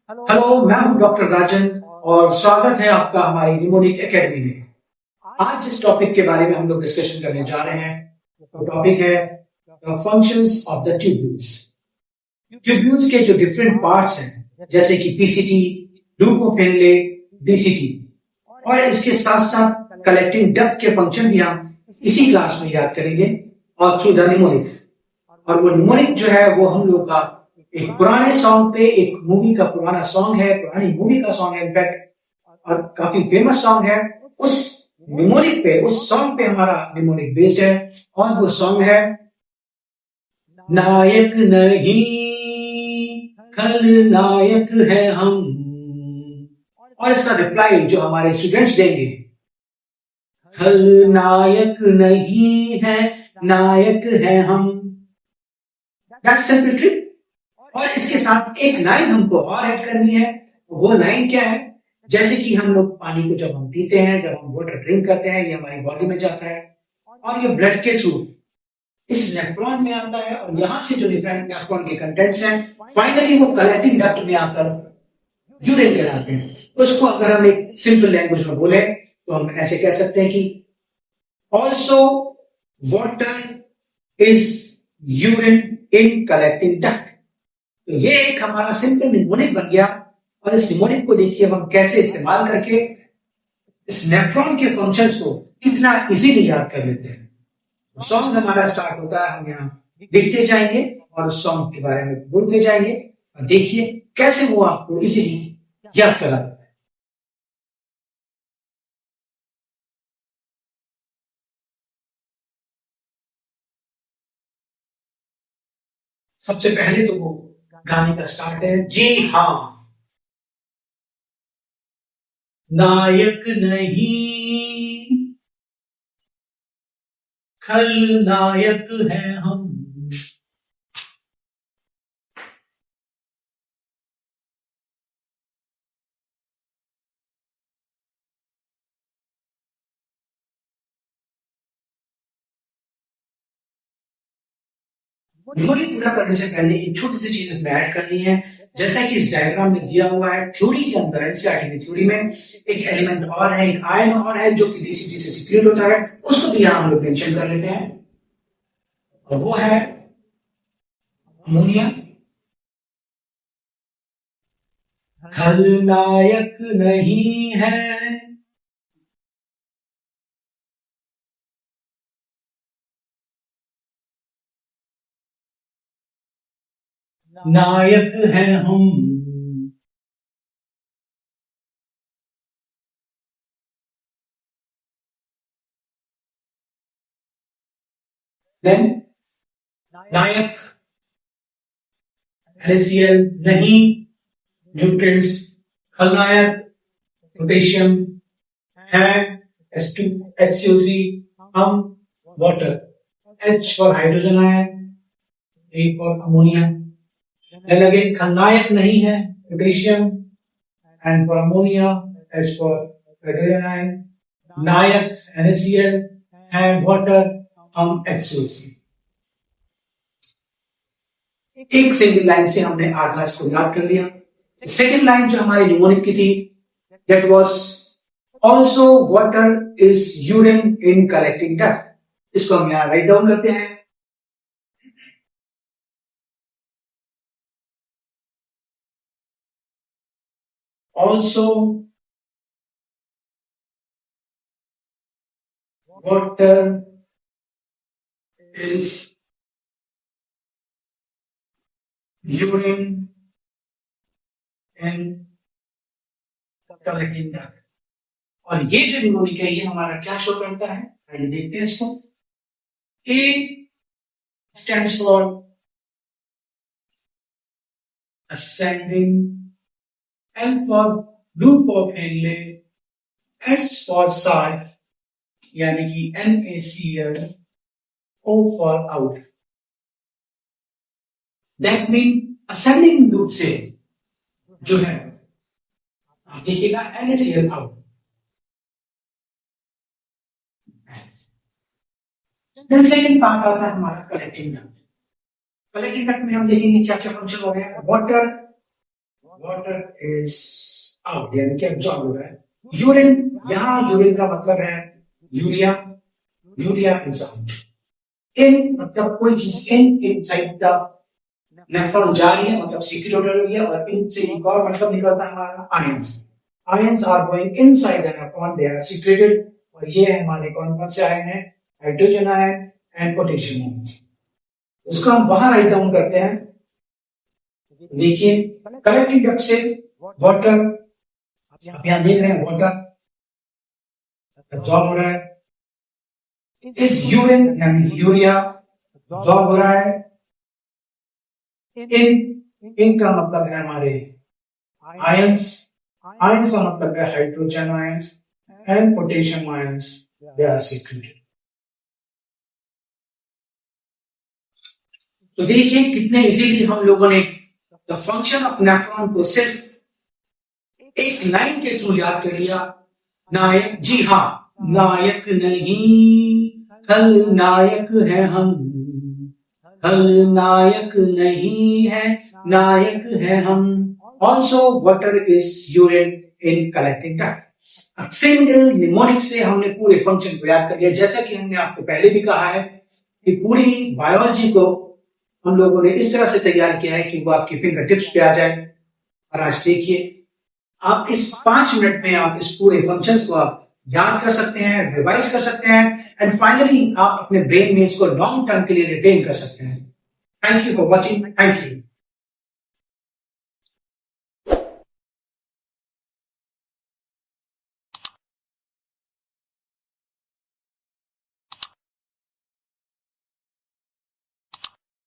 Hello, मैं हूं doctor राजन और स्वागत है आपका हमारी निमोनिक एकेडमी में। आज जिस टॉपिक के बारे में हम लोग डिस्कशन करने जा रहे हैं वो टॉपिक है the functions of the tubules. Tubules के जो डिफरेंट पार्ट्स हैं जैसे कि पीसीटी, ल्यूकोफिनले, डीसीटी और इसके साथ साथ कलेक्टिंग डक्ट के फंक्शन भी हम इसी क्लास में याद करेंगे और थ्रू द निमोनिक। और वो निमोनिक जो है वो हम लोग का एक पुराने सॉन्ग पे, एक मूवी का पुराना सॉन्ग है, पुरानी मूवी का सॉन्ग है इनफैक्ट, और काफी फेमस सॉन्ग है। उस निमोनिक पे, उस सॉन्ग पे हमारा निमोनिक बेस्ड है और वो सॉन्ग है नायक नहीं खलनायक है हम। और इसका रिप्लाई जो हमारे स्टूडेंट्स देंगे, खलनायक नहीं है, नायक है हम। That's simple trick. और इसके साथ एक लाइन हमको और ऐड करनी है। वो लाइन क्या है? जैसे कि हम लोग पानी को जब हम पीते हैं, जब हम वाटर ड्रिंक करते हैं, ये हमारी बॉडी में जाता है और ये ब्लड के थ्रू इस नेफ्रॉन में आता है और यहां से जो डिफरेंट नेफ्रॉन के कंटेंट्स हैं फाइनली वो कलेक्टिंग डक्ट में आकर यूरिन कहलाते हैं। उसको अगर हम एक सिंपल लैंग्वेज में बोले तो हम ऐसे कह सकते हैं कि also water is urine in collecting duct. तो ये एक हमारा सिंपल निमोनिक बन गया। और इस निमोनिक को देखिए हम कैसे इस्तेमाल करके इस नेफ्रॉन के फंक्शंस को कितना इजीली याद कर लेते हैं। सॉन्ग हमारा स्टार्ट होता है, हम यहाँ लिखते जाएंगे और उस सॉन्ग के बारे में बोलते जाएंगे और देखिए कैसे वो आपको इजीली याद करा देता है। सबसे पहले तो वो गाने का स्टार्ट है, जी हाँ नायक नहीं खलनायक है हम। निमोनिक पूरा करने से पहले एक छोटी सी चीज इसमें ऐड करनी है। जैसा कि इस डायग्राम में दिया हुआ है, थ्योरी के अंदर, एनसीईआरटी की थ्योरी में एक एलिमेंट और है, एक आयन और है जो कि डीसीटी से सिक्रीट होता है, उसको भी यहां हम लोग मेंशन कर लेते हैं और वो है अमोनिया। खलनायक नहीं है, नायक है हम। देन नायक NaCl नहीं, न्यूट्रिएंट्स, खलनायक पोटेशियम है H2 HCO3, हम water, H for hydrogen ion, A for ammonia. Then again खलनायक नहीं है potassium, and for ammonia H for hydrogen ion. नायक NaCl है वाटर, हम HCO3। एक सिंगल लाइन से हमने आधा इसको याद कर लिया। सेकेंड लाइन जो हमारी निमोनिक की थी, that was also water is urine in collecting duct. इसको हम यहां राइट डाउन करते हैं। Also water is urine in collecting duct. और ये जो निमोनिक है ये हमारा क्या शो करता है, आइए देखते हैं इसको। ए stands for ascending, M for loop of Henle, S for side, यानी कि NaCl, O for out। That mean ascending loop से जो है आप देखिएगा NaCl out. Then second part आता है हमारा कलेक्टिंग डक्ट। कलेक्टिंग डक्ट में हम देखेंगे क्या क्या फंक्शन हो रहे हैं। वाटर वाटर इज आउट, यानी कि एब्जॉर्ब हो रहा है। यूरिन, यहाँ यूरिन का मतलब है यूरिया, यूरिया इज आउट। इन मतलब कोई चीज इनसाइड द नेफ्रॉन जा रही है, मतलब सीक्रेट हो रही है, और इन से एक और मतलब निकलता है हमारा ions. Ions are going inside the nephron, they are secreted, और ये हमारे कौन कौन से आयन है? Hydrogen ion and potassium ion. उसको हम बाहर राइट डाउन करते हैं। देखिए कलेक्टिव डक्ट से वाटर, आप यहां देख रहे हैं वाटर एब्जॉर्ब हो रहा है। इस यूरिन यानी यूरिया एब्जॉर्ब हो रहा है। इनका मतलब है हमारे आयंस, आयंस का मतलब है hydrogen ions and potassium ions, they are secreted. तो देखिए कितने इजीली हम लोगों ने द फंक्शन ऑफ नेफ्रॉन को सिर्फ एक लाइन के थ्रू याद कर लिया। नायक, जी हाँ, नायक नहीं खलनायक है हम, खलनायक नहीं है नायक है हम। Also water is urine in collecting duct. Single mnemonic से हमने पूरे फंक्शन को याद कर लिया। जैसा कि हमने आपको पहले भी कहा है कि पूरी बायोलॉजी को हम लोगों ने इस तरह से तैयार किया है कि वो आपकी फिंगर टिप्स पे आ जाए। और आज देखिए आप इस 5 मिनट में आप इस पूरे फंक्शंस को आप याद कर सकते हैं, रिवाइज कर सकते हैं, एंड फाइनली आप अपने ब्रेन में इसको लॉन्ग टर्म के लिए रिटेन कर सकते हैं। Thank you for watching. Thank you.